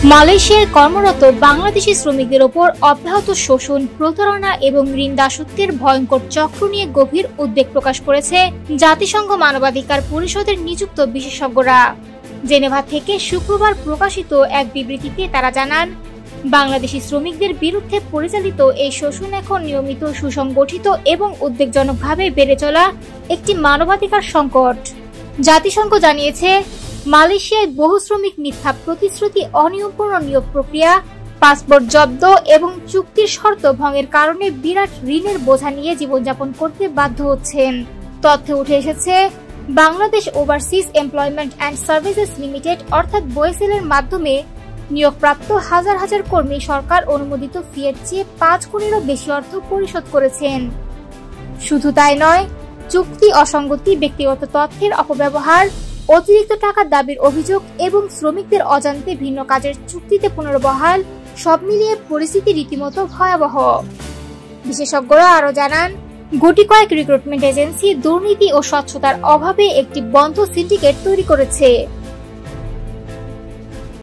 মালয়েশিয়ায় কর্মরত বাংলাদেশি শ্রমিকদের ওপর অব্যাহত শোষণ, প্রতারণা এবং ঋণ দাসত্বের ভয়ঙ্কর চক্র নিয়ে গভীর উদ্বেগ প্রকাশ করেছে জাতিসংঘ মানবাধিকার পরিষদের নিযুক্ত বিশেষজ্ঞরা। জেনেভা থেকে শুক্রবার প্রকাশিত এক বিবৃতিতে তারা জানান, বাংলাদেশি শ্রমিকদের বিরুদ্ধে পরিচালিত এই শোষণ এখন নিয়মিত, সুসংগঠিত এবং উদ্বেগজনকভাবে বেড়ে চলা একটি মানবাধিকার সংকট। জাতিসংঘ জানিয়েছে, মালয়েশিয়ায় বহু শ্রমিক মিথ্যা প্রতিশ্রুতি, অনিয়মপূর্ণ নিয়োগ প্রক্রিয়া, পাসপোর্ট জব্দ এবং চুক্তির শর্ত ভঙ্গের কারণে বিরাট ঋণের বোঝা নিয়ে জীবনযাপন করতে বাধ্য হচ্ছেন। তথ্যে উঠে এসেছে, Bangladesh overseas employment and services limited অর্থাৎ BOSL এর মাধ্যমে নিয়োগপ্রাপ্ত হাজার হাজার কর্মী সরকার অনুমোদিত ফি-এর চেয়ে 5 গুণেরও বেশি অর্থ পরিশোধ করেছেন। শুধু তাই নয়, চুক্তি অসঙ্গতি, ব্যক্তিগত তথ্যের অপব্যবহার, অতিরিক্ত টাকার দাবির অভিযোগ এবং শ্রমিকদের অজান্তে ভিন্ন কাজের চুক্তিতে পুনর্বহাল, সব মিলিয়ে পরিস্থিতি রীতিমতো ভয়াবহ। বিশেষজ্ঞরা আরও জানান, গুটি কয়েক রিক্রুটমেন্ট এজেন্সি দুর্নীতি ও স্বচ্ছতার অভাবে একটি বন্ধ সিন্ডিকেট তৈরি করেছে।